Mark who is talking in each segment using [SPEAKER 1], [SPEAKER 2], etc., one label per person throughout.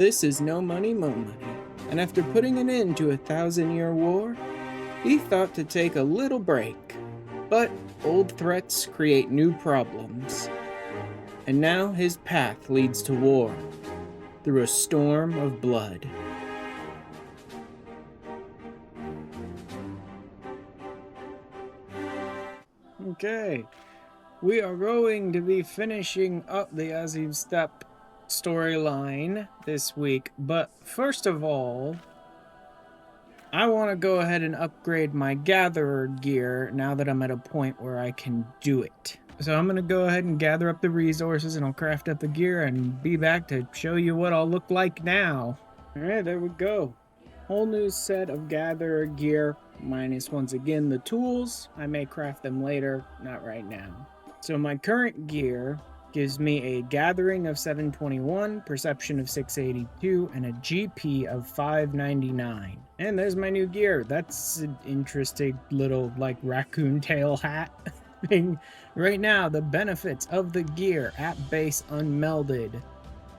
[SPEAKER 1] This is no money, mo money, and after putting an end to a 1,000-year war, he thought to take a little break. But old threats create new problems, and now his path leads to war, through a storm of blood. Okay, we are going to be finishing up the Ffxiv Steppe storyline this week, but first of all, I want to go ahead and upgrade my gatherer gear now that I'm at a point where I can do it. So I'm going to go ahead and gather up the resources, and I'll craft up the gear and be back to show you what I'll look like now. Alright, there we go. Whole new set of gatherer gear, minus once again the tools. I may craft them later, not right now. So my current gear gives me a gathering of 721, perception of 682, and a GP of 599. And there's my new gear. That's an interesting little, like, raccoon tail hat thing. Right now, the benefits of the gear at base unmelded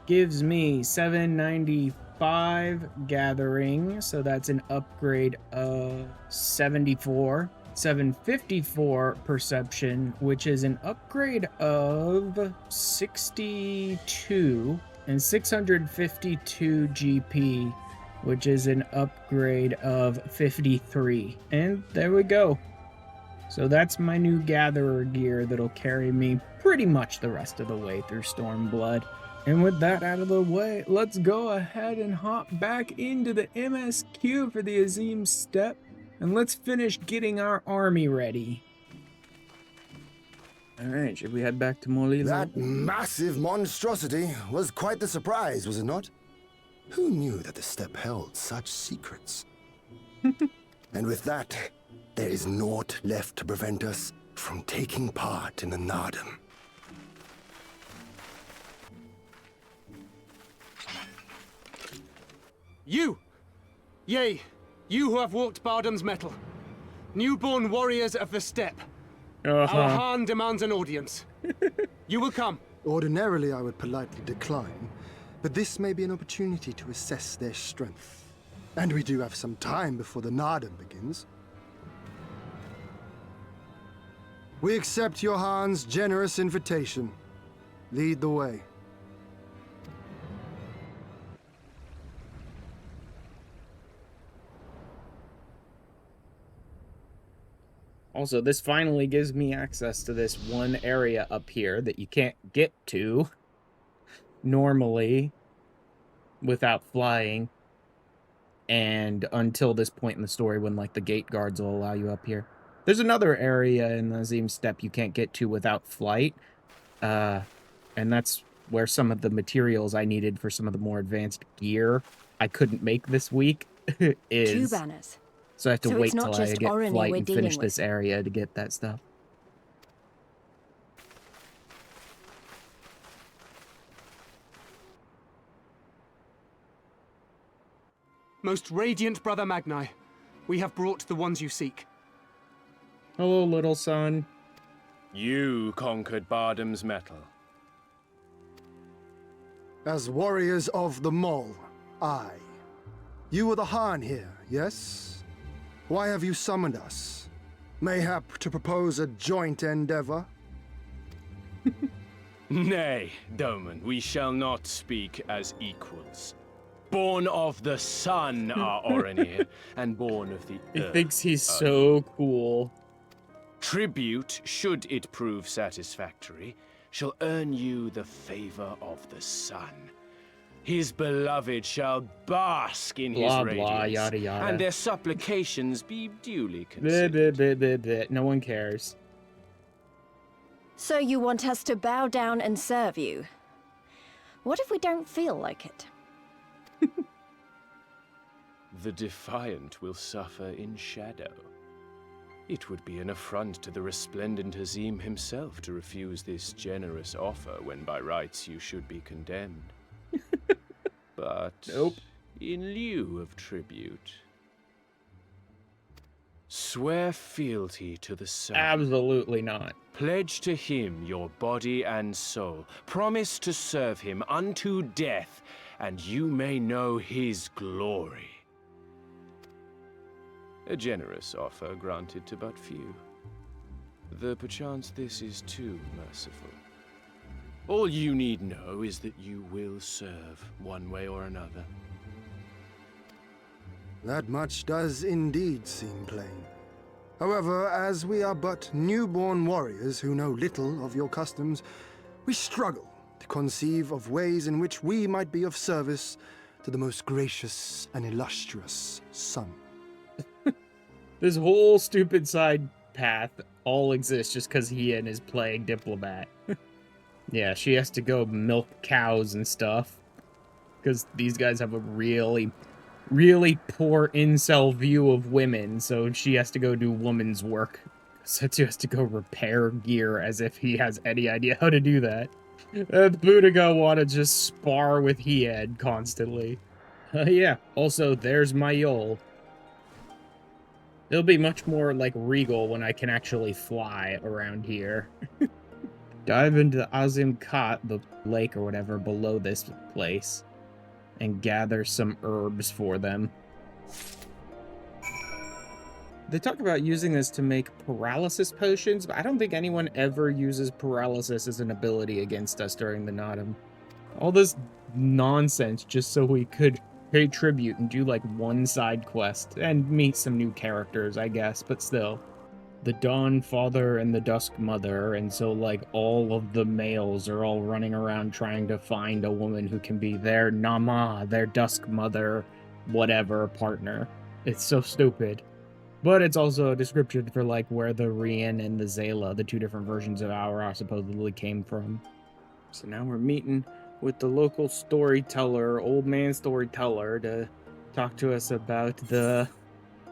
[SPEAKER 1] gives me 795 gathering, so that's an upgrade of 74. 754 perception, which is an upgrade of 62, and 652 GP, which is an upgrade of 53. And there we go. So that's my new gatherer gear that'll carry me pretty much the rest of the way through Stormblood. And with that out of the way, let's go ahead and hop back into the MSQ for the Ffxiv Steppe. And let's finish getting our army ready. Alright, should we head back to Molila?
[SPEAKER 2] That massive monstrosity was quite the surprise, was it not? Who knew that the steppe held such secrets? And with that, there is naught left to prevent us from taking part in the Naadam.
[SPEAKER 3] You! Yea, you who have walked Bardam's metal. Newborn warriors of the steppe. Our Khan demands an audience. You will come.
[SPEAKER 4] Ordinarily, I would politely decline, but this may be an opportunity to assess their strength. And we do have some time before the Naadam begins. We accept your Khan's generous invitation. Lead the way.
[SPEAKER 1] Also, this finally gives me access to this one area up here that you can't get to normally without flying, and until this point in the story when, like, the gate guards will allow you up here. There's another area in the Ffxiv Steppe you can't get to without flight, and that's where some of the materials I needed for some of the more advanced gear I couldn't make this week is.
[SPEAKER 5] 2 banners.
[SPEAKER 1] So I have to wait till I get
[SPEAKER 5] Oronir
[SPEAKER 1] flight
[SPEAKER 5] we're
[SPEAKER 1] and finish
[SPEAKER 5] dealing
[SPEAKER 1] this area to get that stuff.
[SPEAKER 3] Most radiant Brother Magni, we have brought the ones you seek.
[SPEAKER 1] Hello, little son.
[SPEAKER 6] You conquered Bardam's metal.
[SPEAKER 4] As warriors of the Mole, aye. You were the Khan here, yes? Why have you summoned us? Mayhap to propose a joint endeavor?
[SPEAKER 6] Nay, Doma, we shall not speak as equals. Born of the sun are Oronir, and born of the earth.
[SPEAKER 1] He thinks he's so cool.
[SPEAKER 6] Tribute, should it prove satisfactory, shall earn you the favor of the sun. His beloved shall bask in his
[SPEAKER 1] Blah,
[SPEAKER 6] radiance,
[SPEAKER 1] blah, yada, yada.
[SPEAKER 6] and their supplications be duly considered.
[SPEAKER 1] No one cares.
[SPEAKER 5] So you want us to bow down and serve you? What if we don't feel like it?
[SPEAKER 6] The defiant will suffer in shadow. It would be an affront to the resplendent Ffxiv himself to refuse this generous offer when by rights you should be condemned. But
[SPEAKER 1] Nope.
[SPEAKER 6] in lieu of tribute, swear fealty to the sun.
[SPEAKER 1] Absolutely not.
[SPEAKER 6] Pledge to him your body and soul. Promise to serve him unto death and you may know his glory. A generous offer granted to but few. Though perchance this is too merciful. All you need know is that you will serve one way or another.
[SPEAKER 4] That much does indeed seem plain. However, as we are but newborn warriors who know little of your customs, we struggle to conceive of ways in which we might be of service to the most gracious and illustrious son.
[SPEAKER 1] This whole stupid side path all exists just because Hien is playing diplomat. Yeah, she has to go milk cows and stuff. Because these guys have a really poor incel view of women, so she has to go do woman's work. Setsu has to go repair gear as if he has any idea how to do that. The Boudiga want to just spar with Hien constantly. Yeah, also, there's my Yol. It'll be much more, like, regal when I can actually fly around here. Dive into Azim Khat, the lake or whatever, below this place, and gather some herbs for them. They talk about using this to make paralysis potions, but I don't think anyone ever uses paralysis as an ability against us during the Naadam. All this nonsense just so we could pay tribute and do like one side quest and meet some new characters, I guess, but still. The Dawn Father and the Dusk Mother, and so like all of the males are all running around trying to find a woman who can be their Nama, their Dusk Mother, whatever partner. It's so stupid. But it's also a description for like where the Rian and the Xaela, the two different versions of Aura, supposedly came from. So now we're meeting with the local storyteller, old man storyteller, to talk to us about the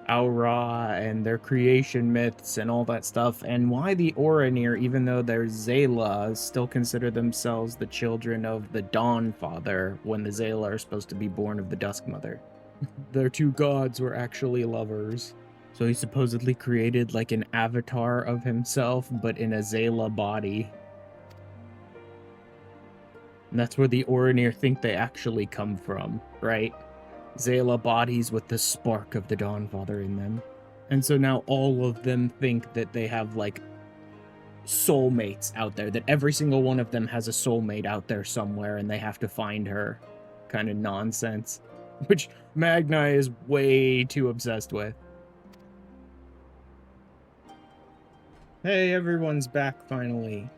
[SPEAKER 1] Aura and their creation myths and all that stuff, and why the Oronir, even though they're Xaela, still consider themselves the children of the Dawn Father when the Xaela are supposed to be born of the Dusk Mother. Their two gods were actually lovers. So he supposedly created like an avatar of himself, but in a Xaela body. And that's where the Oronir think they actually come from, right? Xaela bodies with the spark of the Dawnfather in them. And so now all of them think that they have, like, soulmates out there, that every single one of them has a soulmate out there somewhere and they have to find her. Kind of nonsense. Which Magni is way too obsessed with. Hey, everyone's back finally.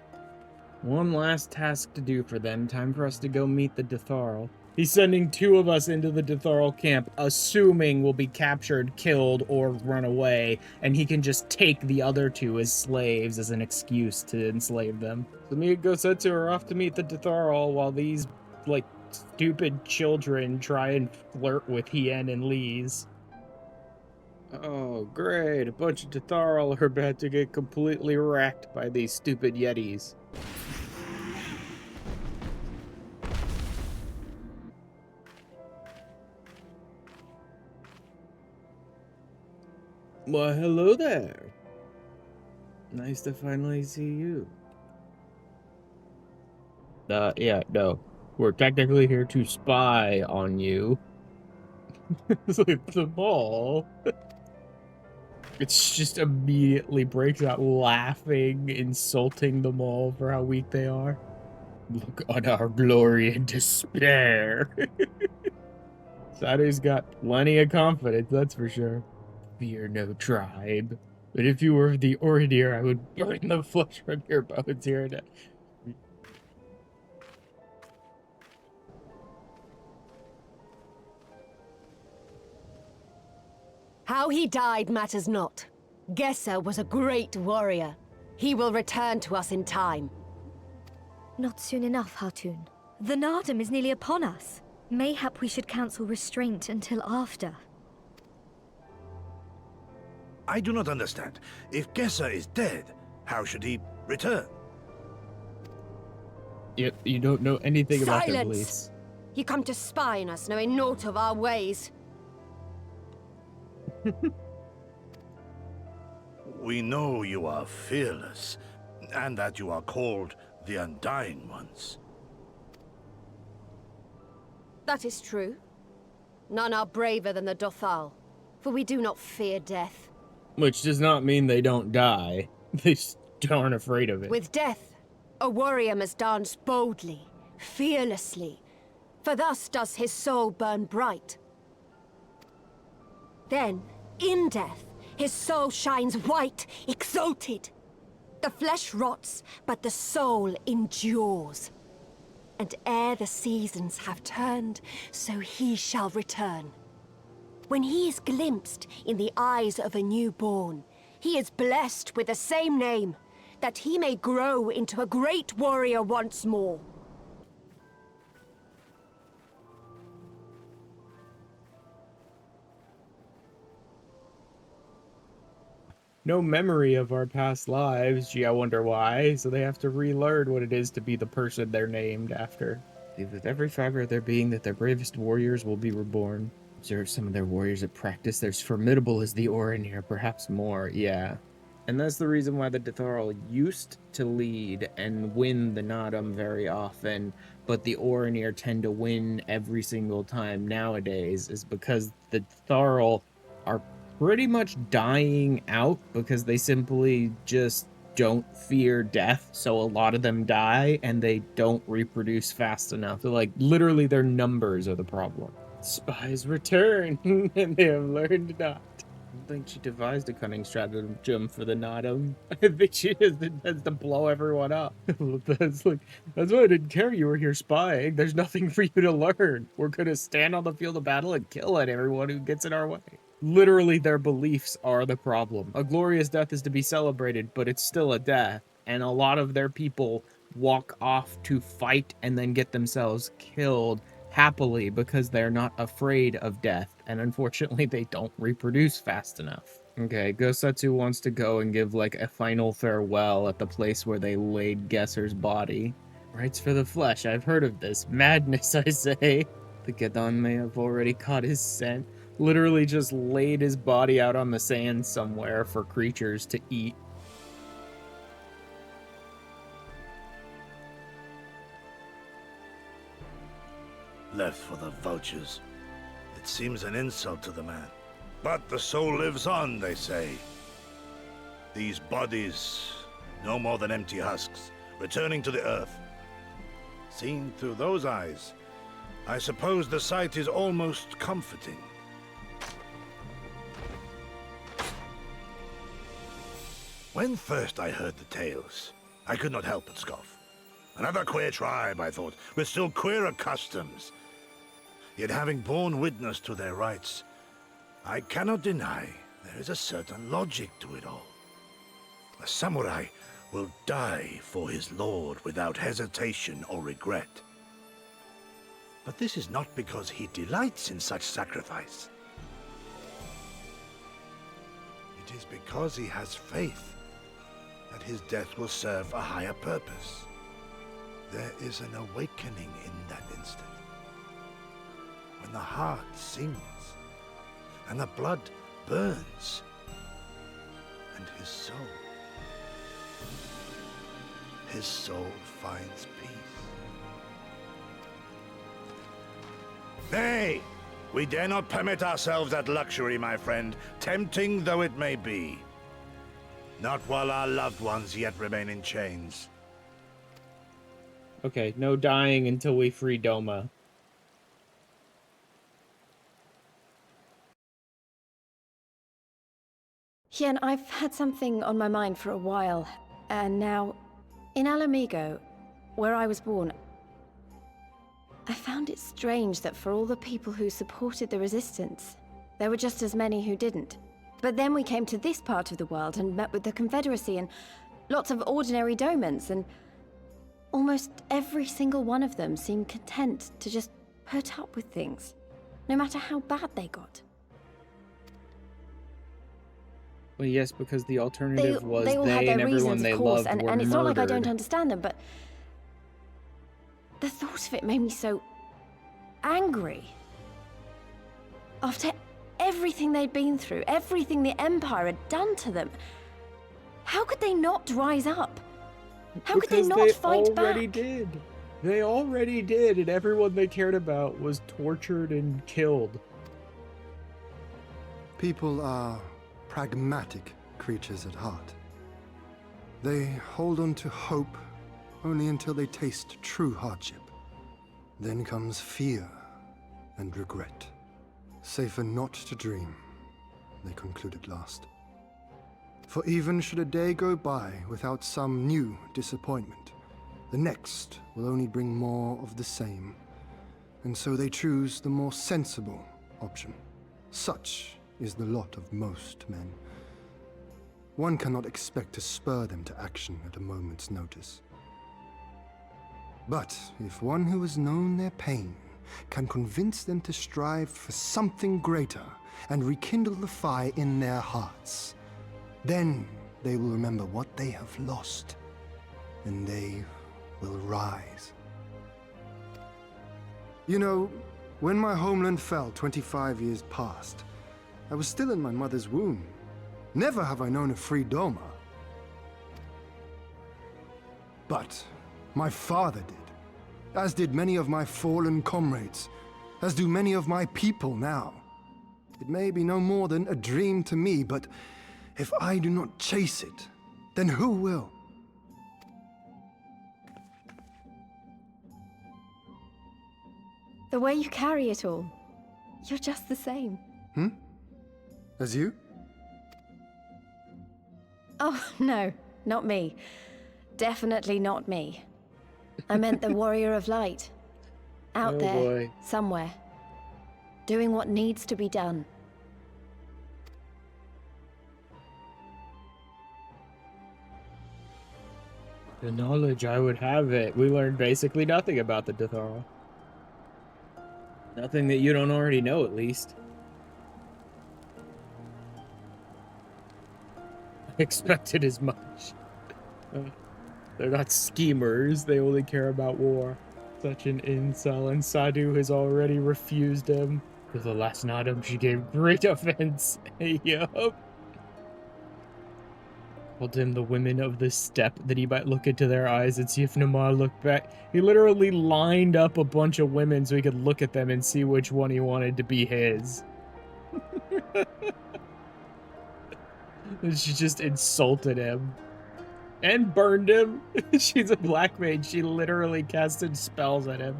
[SPEAKER 1] One last task to do for them. Time for us to go meet the Dotharl. He's sending two of us into the Dotharl camp, assuming we'll be captured, killed, or run away, and he can just take the other two as slaves as an excuse to enslave them. So me and Gosetsu are off to meet the Dotharl while these, like, stupid children try and flirt with Hien and Lise. Oh, great. A bunch of Dotharl are about to get completely wrecked by these stupid Yetis. Well, hello there. Nice to finally see you. Yeah, no. We're technically here to spy on you. It's like the mall. It's just immediately breaks out laughing, insulting them all for how weak they are. Look on our glory and despair. Sadu's got plenty of confidence, that's for sure. Fear no tribe. But if you were the Oronir, I would burn the flesh from your bones here and
[SPEAKER 7] How he died matters not. Gesa was a great warrior. He will return to us in time.
[SPEAKER 8] Not soon enough, Hatun. The Naadam is nearly upon us. Mayhap we should counsel restraint until after.
[SPEAKER 9] I do not understand. If Gesa is dead, how should he return?
[SPEAKER 1] You don't know anything about their beliefs.
[SPEAKER 7] Silence! You come to spy on us, knowing naught of our ways.
[SPEAKER 9] We know you are fearless, and that you are called the Undying Ones.
[SPEAKER 7] That is true. None are braver than the Dotharl, for we do not fear death.
[SPEAKER 1] Which does not mean they don't die. They just aren't afraid of it.
[SPEAKER 7] With death, a warrior must dance boldly, fearlessly, for thus does his soul burn bright. Then, in death, his soul shines white, exalted. The flesh rots, but the soul endures. And ere the seasons have turned, so he shall return. When he is glimpsed in the eyes of a newborn, he is blessed with the same name, that he may grow into a great warrior once more.
[SPEAKER 1] No memory of our past lives. Gee, I wonder why. So they have to relearn what it is to be the person they're named after. With every fiber of their being that their bravest warriors will be reborn. Observe some of their warriors at practice. They're as formidable as the Oronir, perhaps more. Yeah. And that's the reason why the Dotharl used to lead and win the Naadam very often, but the Oronir tend to win every single time nowadays, is because the Dotharl are pretty much dying out because they simply just don't fear death, so a lot of them die and they don't reproduce fast enough. They're like, literally their numbers are the problem. Spies return, and they have learned not. I don't think she devised a cunning stratagem for the Naadam. I think she just has to blow everyone up. That's why I didn't care you were here spying. There's nothing for you to learn. We're gonna stand on the field of battle and kill at everyone who gets in our way. Literally, their beliefs are the problem. A glorious death is to be celebrated, but it's still a death. And a lot of their people walk off to fight and then get themselves killed happily because they're not afraid of death. And unfortunately, they don't reproduce fast enough. Okay, Gosatsu wants to go and give like a final farewell at the place where they laid Gesser's body. Rights for the flesh, I've heard of this. Madness, I say. The Geddon may have already caught his scent. Literally just laid his body out on the sand somewhere for creatures to eat.
[SPEAKER 9] Left for the vultures. It seems an insult to the man. But the soul lives on, they say. These bodies, no more than empty husks, returning to the earth. Seen through those eyes, I suppose the sight is almost comforting. When first I heard the tales, I could not help but scoff. Another queer tribe, I thought, with still queerer customs. Yet having borne witness to their rites, I cannot deny there is a certain logic to it all. A samurai will die for his lord without hesitation or regret. But this is not because he delights in such sacrifice. It is because he has faith that his death will serve a higher purpose. There is an awakening in that instant. When the heart sings, and the blood burns, and his soul finds peace. Nay, we dare not permit ourselves that luxury, my friend, tempting though it may be. Not while our loved ones yet remain in chains.
[SPEAKER 1] Okay, no dying until we free Doma.
[SPEAKER 5] Hien, I've had something on my mind for a while, and now, in Alamigo, where I was born, I found it strange that for all the people who supported the resistance, there were just as many who didn't. But then we came to this part of the world and met with the Confederacy and lots of ordinary Domans, and almost every single one of them seemed content to just put up with things, no matter how bad they got.
[SPEAKER 1] Well, yes, because the alternative was
[SPEAKER 5] they all had their
[SPEAKER 1] and everyone
[SPEAKER 5] reasons,
[SPEAKER 1] they
[SPEAKER 5] of course,
[SPEAKER 1] loved were
[SPEAKER 5] and it's not like I don't
[SPEAKER 1] murdered.
[SPEAKER 5] understand them, but the thought of it made me so angry. After everything they'd been through, everything the Empire had done to them, how could they not rise up? How could they not fight back?
[SPEAKER 1] Did. They already did, and everyone they cared about was tortured and killed.
[SPEAKER 4] People are pragmatic creatures at heart. They hold on to hope only until they taste true hardship. Then comes fear and regret. Safer not to dream, they conclude at last. For even should a day go by without some new disappointment, the next will only bring more of the same. And so they choose the more sensible option. Such is the lot of most men. One cannot expect to spur them to action at a moment's notice. But if one who has known their pain can convince them to strive for something greater and rekindle the fire in their hearts, then they will remember what they have lost, and they will rise. You know, when my homeland fell 25 years past, I was still in my mother's womb. Never have I known a free Doma. But my father did, as did many of my fallen comrades, as do many of my people now. It may be no more than a dream to me, but if I do not chase it, then who will?
[SPEAKER 5] The way you carry it all, you're just the same.
[SPEAKER 4] As you?
[SPEAKER 5] Oh, no, not me. Definitely not me. I meant the Warrior of Light. Out there, somewhere. Doing what needs to be done.
[SPEAKER 1] The knowledge I would have it. We learned basically nothing about the Dotharl. Nothing that you don't already know, at least. I expected as much. They're not schemers, they only care about war. Such an incel, and Sadu has already refused him. To the last Naadam, she gave great offense. Yup. Told him the women of the steppe that he might look into their eyes and see if Namar looked back. He literally lined up a bunch of women so he could look at them and see which one he wanted to be his. And she just insulted him. And burned him. She's a black mage. She literally casted spells at him.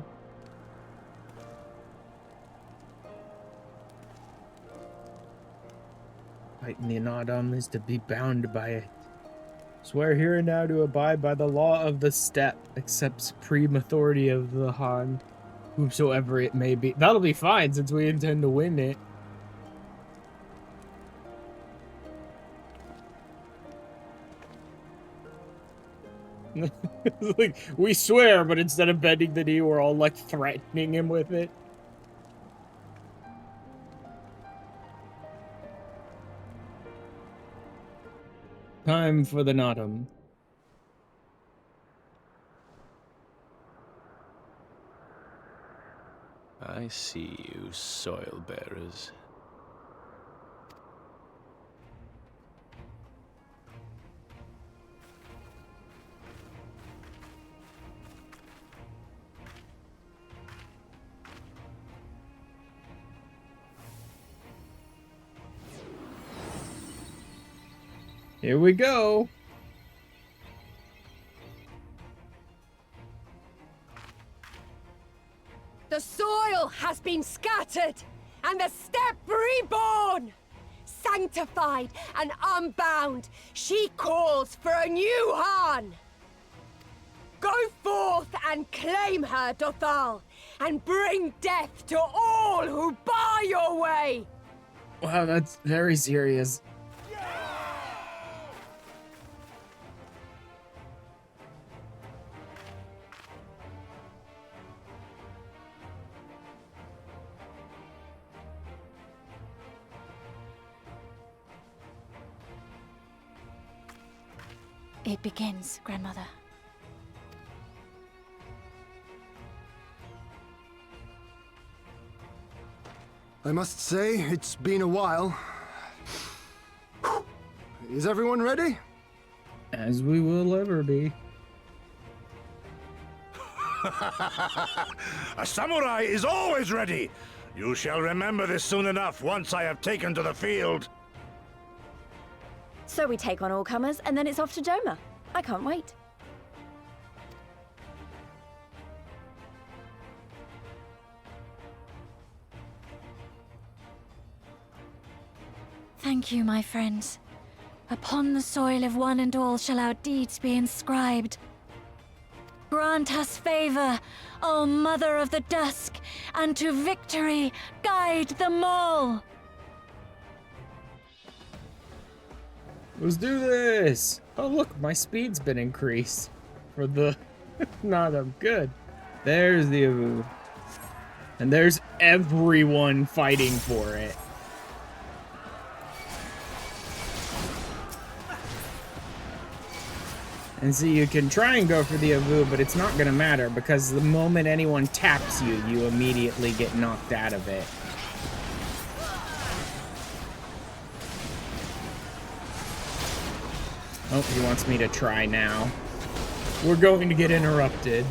[SPEAKER 1] Fighting the Naadam is to be bound by it. Swear here and now to abide by the law of the steppe, except supreme authority of the Han, whosoever it may be. That'll be fine since we intend to win it. Like, we swear, but instead of bending the knee, we're all like threatening him with it. Time for the Naadam.
[SPEAKER 6] I see you, soil bearers.
[SPEAKER 1] Here we go.
[SPEAKER 7] The soil has been scattered, and the steppe reborn! Sanctified and unbound, she calls for a new Han! Go forth and claim her, Dotharl, and bring death to all who bar your way!
[SPEAKER 1] Wow, that's very serious.
[SPEAKER 5] It begins, Grandmother.
[SPEAKER 4] I must say, it's been a while. Is everyone ready?
[SPEAKER 1] As we will ever be.
[SPEAKER 9] A samurai is always ready. You shall remember this soon enough once I have taken to the field.
[SPEAKER 5] So we take on all comers, and then it's off to Doma. I can't wait.
[SPEAKER 8] Thank you, my friends. Upon the soil of one and all shall our deeds be inscribed. Grant us favor, O Mother of the Dusk, and to victory guide them all!
[SPEAKER 1] Let's do this! Oh look, my speed's been increased for the Naadam. Good. There's the Avu. And there's everyone fighting for it. And see, you can try and go for the Avu, but it's not gonna matter because the moment anyone taps you, you immediately get knocked out of it. Oh, he wants me to try now. We're going to get interrupted.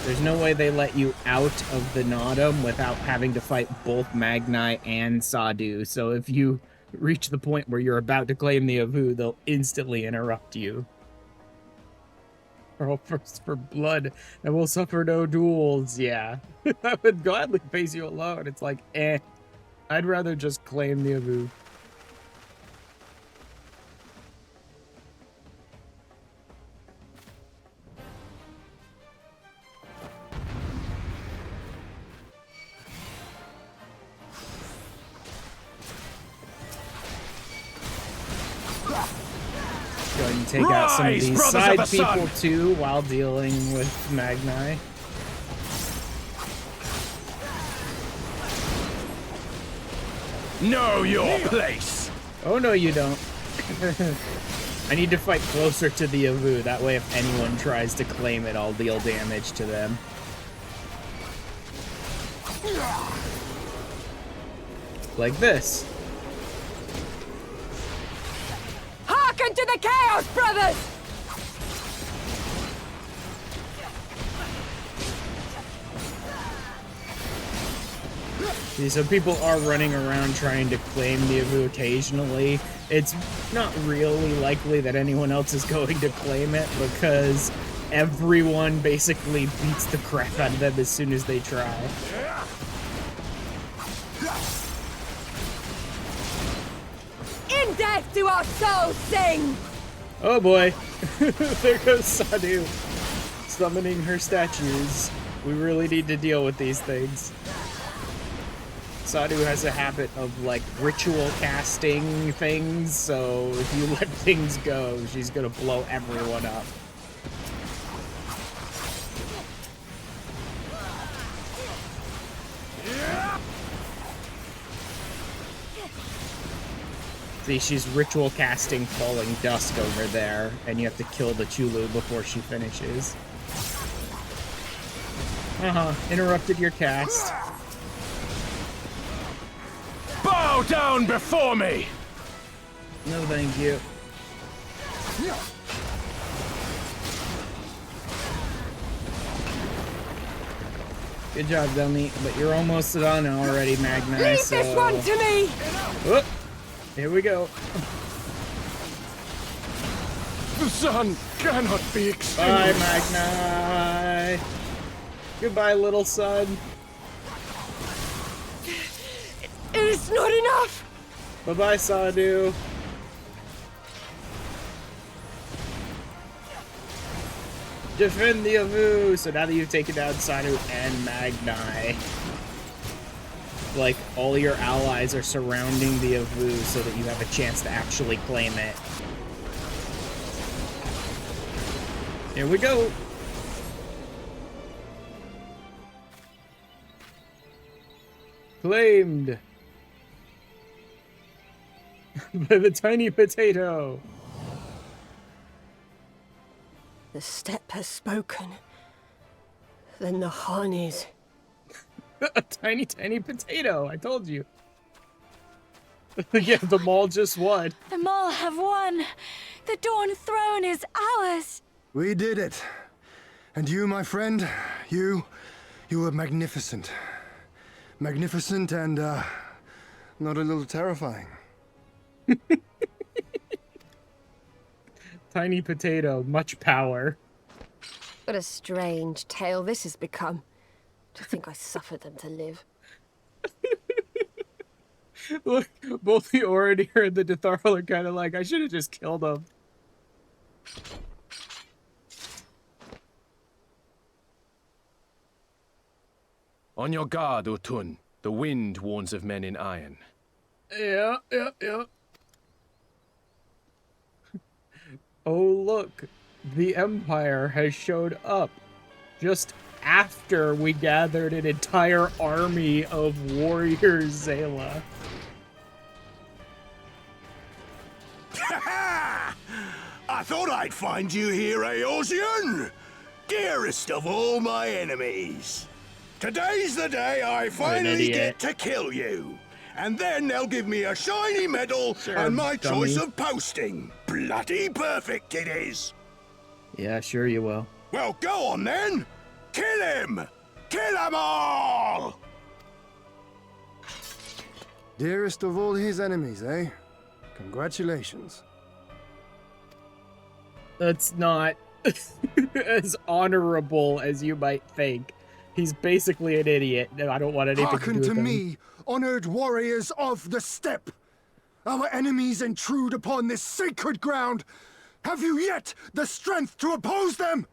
[SPEAKER 1] There's no way they let you out of the Naadam without having to fight both Magni and Sadu. So if you reach the point where you're about to claim the Avu, they'll instantly interrupt you. Roll first for blood, and we'll suffer no duels. Yeah, I would gladly face you alone. It's like, I'd rather just claim the Avu. Go ahead and take out some of these side people too while dealing with Magni.
[SPEAKER 6] Know your place!
[SPEAKER 1] Oh no, you don't. I need to fight closer to the Avu. That way if anyone tries to claim it, I'll deal damage to them. Like this.
[SPEAKER 7] Hearken to the Chaos Brothers!
[SPEAKER 1] See, so people are running around trying to claim the Avu occasionally. It's not really likely that anyone else is going to claim it because everyone basically beats the crap out of them as soon as they try.
[SPEAKER 7] In death do our souls sing!
[SPEAKER 1] Oh boy, there goes Sadu, summoning her statues. We really need to deal with these things. Sadu has a habit of, like, ritual casting things, so if you let things go, she's gonna blow everyone up. See, she's ritual casting Falling Dusk over there, and you have to kill the Chulu before she finishes. Interrupted your cast.
[SPEAKER 6] Bow down before me!
[SPEAKER 1] No, thank you. Good job, Dummy, but you're almost done already, Magni.
[SPEAKER 7] Leave
[SPEAKER 1] so...
[SPEAKER 7] this one to me!
[SPEAKER 1] Whoop. Here we go.
[SPEAKER 6] The sun cannot be extinguished.
[SPEAKER 1] Bye, Magni. Goodbye, little son.
[SPEAKER 7] It is not enough!
[SPEAKER 1] Bye-bye, Sadu. Defend the Avu. So now that you've taken down Sadu and Magni, like, all your allies are surrounding the Avu so that you have a chance to actually claim it. Here we go. Claimed. By the tiny potato.
[SPEAKER 7] The steppe has spoken. Then the Harnies.
[SPEAKER 1] A tiny, tiny potato. I told you. Yeah, the Maul just won.
[SPEAKER 8] The Maul have won! The Dawn Throne is ours!
[SPEAKER 4] We did it. And you, my friend, you were magnificent. Magnificent and, not a little terrifying.
[SPEAKER 1] Tiny potato, much power.
[SPEAKER 7] What a strange tale this has become. To think I suffered them to live.
[SPEAKER 1] Look, both the Oronir and the Dotharl are kind of like, I should have just killed them.
[SPEAKER 6] On your guard, Otun. The wind warns of men in iron.
[SPEAKER 1] Yeah. Oh, look. The Empire has showed up. Just after we gathered an entire army of warriors, Xaela.
[SPEAKER 9] I thought I'd find you here, Eorzean! Dearest of all my enemies. Today's the day I finally get to kill you. And then they'll give me a shiny medal and my choice of posting. Bloody perfect it is.
[SPEAKER 1] Yeah, sure you will.
[SPEAKER 9] Well, go on then. Kill him! Kill them all!
[SPEAKER 4] Dearest of all his enemies, eh? Congratulations.
[SPEAKER 1] That's not as honorable as you might think. He's basically an idiot. I don't want anything
[SPEAKER 4] Hearken
[SPEAKER 1] to do
[SPEAKER 4] to
[SPEAKER 1] with him.
[SPEAKER 4] me, honored warriors of the steppe. Our enemies intrude upon this sacred ground. Have you yet the strength to oppose them?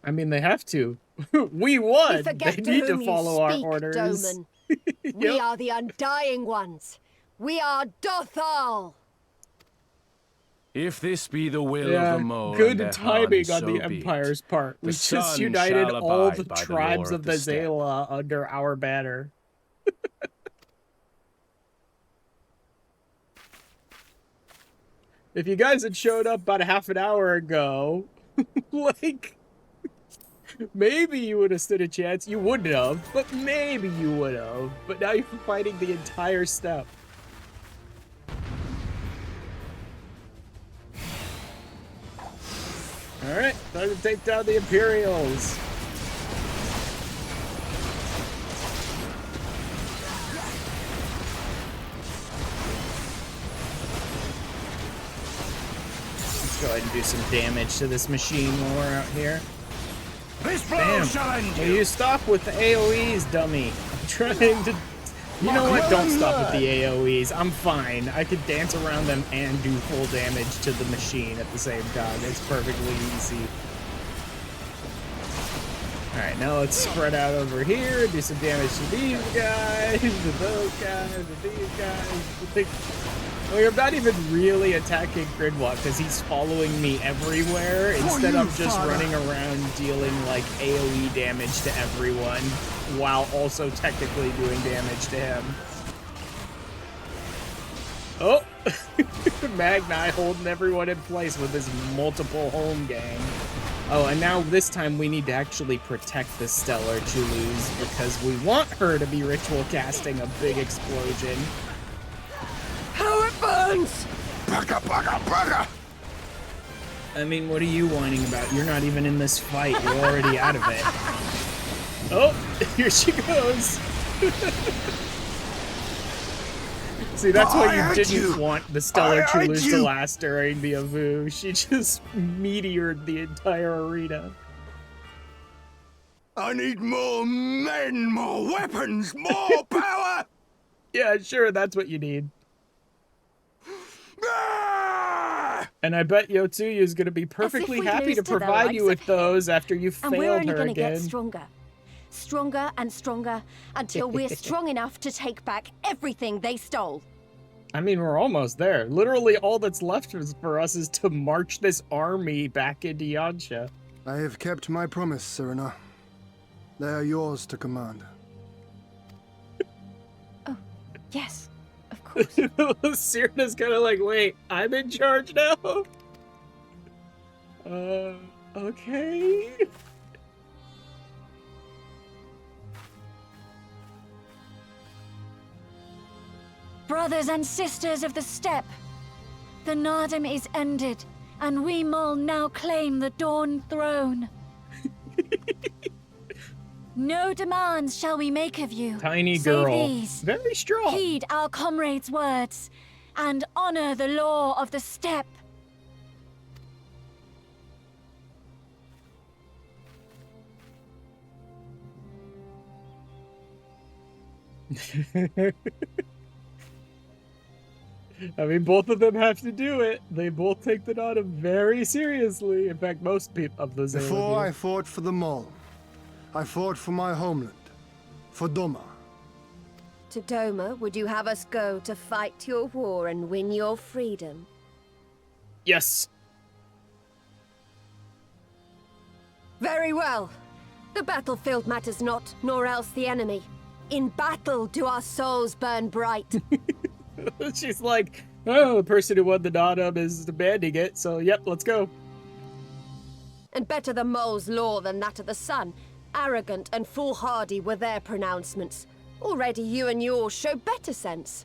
[SPEAKER 1] I mean, they have to. We won.
[SPEAKER 7] You forget
[SPEAKER 1] They
[SPEAKER 7] to
[SPEAKER 1] need to
[SPEAKER 7] whom
[SPEAKER 1] follow
[SPEAKER 7] you
[SPEAKER 1] our
[SPEAKER 7] speak,
[SPEAKER 1] orders.
[SPEAKER 7] Doman. We are the Undying Ones. We are Dotharl.
[SPEAKER 6] If this be the will of the mole,
[SPEAKER 1] good
[SPEAKER 6] and their
[SPEAKER 1] timing
[SPEAKER 6] hand,
[SPEAKER 1] on
[SPEAKER 6] so
[SPEAKER 1] the
[SPEAKER 6] be it.
[SPEAKER 1] Empire's part. We
[SPEAKER 6] The
[SPEAKER 1] just
[SPEAKER 6] sun
[SPEAKER 1] united
[SPEAKER 6] shall
[SPEAKER 1] all the
[SPEAKER 6] abide by the
[SPEAKER 1] tribes
[SPEAKER 6] lore
[SPEAKER 1] of the
[SPEAKER 6] steppe.
[SPEAKER 1] Xaela under our banner. If you guys had showed up about a half an hour ago, like, maybe you would have stood a chance. You wouldn't have, but maybe you would have. But now you're fighting the entire steppe. Alright, time to take down the Imperials. Let's go ahead and do some damage to this machine while we're out here.
[SPEAKER 9] This blow
[SPEAKER 1] Damn.
[SPEAKER 9] shall end
[SPEAKER 1] Will
[SPEAKER 9] you.
[SPEAKER 1] you stop with the AoEs, dummy? I'm trying to... You know what? Don't stop with the AoEs. I'm fine. I could dance around them and do full damage to the machine at the same time. It's perfectly easy. Alright, now let's spread out over here, do some damage to these guys, to those guys, to these guys. Well, you're not even really attacking Gridwalk because he's following me everywhere instead of just running around dealing like AoE damage to everyone while also technically doing damage to him. Oh! Magni holding everyone in place with his multiple home gang. Oh, and now this time we need to actually protect the Stellar Chuluz because we want her to be ritual casting a big explosion.
[SPEAKER 7] How it burns!
[SPEAKER 9] Bugger, bugger, bugger!
[SPEAKER 1] I mean, what are you whining about? You're not even in this fight. You're already out of it. Oh, here she goes. See, that's why you didn't want the Stellar Chuluz to last during the Avu. She just meteored the entire arena.
[SPEAKER 9] I need more men, more weapons, more power!
[SPEAKER 1] Yeah, sure, that's what you need.
[SPEAKER 9] Ah!
[SPEAKER 1] And I bet Yotsuyu is going to be perfectly happy to provide you with those after you failed her again.
[SPEAKER 5] And we're only going to get stronger. Stronger and stronger until we're strong enough to take back everything they stole.
[SPEAKER 1] I mean, we're almost there. Literally, all that's left for us is to march this army back into Yansha.
[SPEAKER 4] I have kept my promise, Serena. They are yours to command.
[SPEAKER 5] Oh, yes, of course.
[SPEAKER 1] Serena's kind of like, wait, I'm in charge now? Okay.
[SPEAKER 8] Brothers and sisters of the steppe, the Naadam is ended, and we Mol now claim the Dawn throne. No demands shall we make of you.
[SPEAKER 1] Tiny
[SPEAKER 8] save
[SPEAKER 1] girl.
[SPEAKER 8] these.
[SPEAKER 1] Very strong.
[SPEAKER 8] Heed our comrades' words, and honor the law of the steppe.
[SPEAKER 1] I mean, both of them have to do it. They both take the Naadam very seriously. In fact, most people of the Xaela
[SPEAKER 4] Before
[SPEAKER 1] do.
[SPEAKER 4] I fought for the Mol, I fought for my homeland, for Doma.
[SPEAKER 7] To Doma, would you have us go to fight your war and win your freedom?
[SPEAKER 1] Yes.
[SPEAKER 7] Very well. The battlefield matters not, nor else the enemy. In battle do our souls burn bright.
[SPEAKER 1] She's like, oh, the person who won the Naadam is demanding it, so yep, let's go.
[SPEAKER 7] And better the Mole's law than that of the Sun. Arrogant and foolhardy were their pronouncements. Already you and yours show better sense.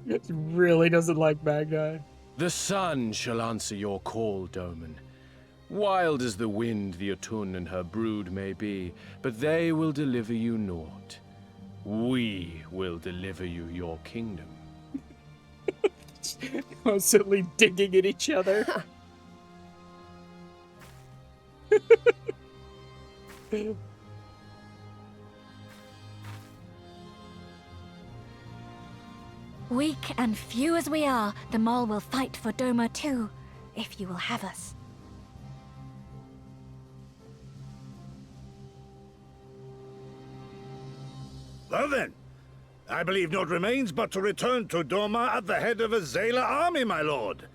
[SPEAKER 1] She really doesn't like bad guy.
[SPEAKER 6] The sun shall answer your call, Doman. Wild as the wind the Otun and her brood may be, but they will deliver you naught. We will deliver you your kingdom.
[SPEAKER 1] Constantly digging at each other.
[SPEAKER 8] Weak and few as we are, the Mol will fight for Doma too, if you will have us.
[SPEAKER 9] Well then, I believe naught remains but to return to Doma at the head of a Xaela army, my lord.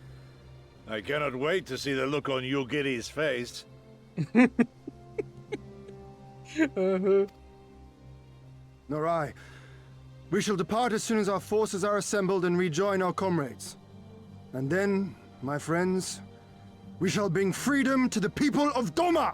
[SPEAKER 9] I cannot wait to see the look on Yugiri's face.
[SPEAKER 4] Nor I. We shall depart as soon as our forces are assembled and rejoin our comrades. And then, my friends, we shall bring freedom to the people of Doma!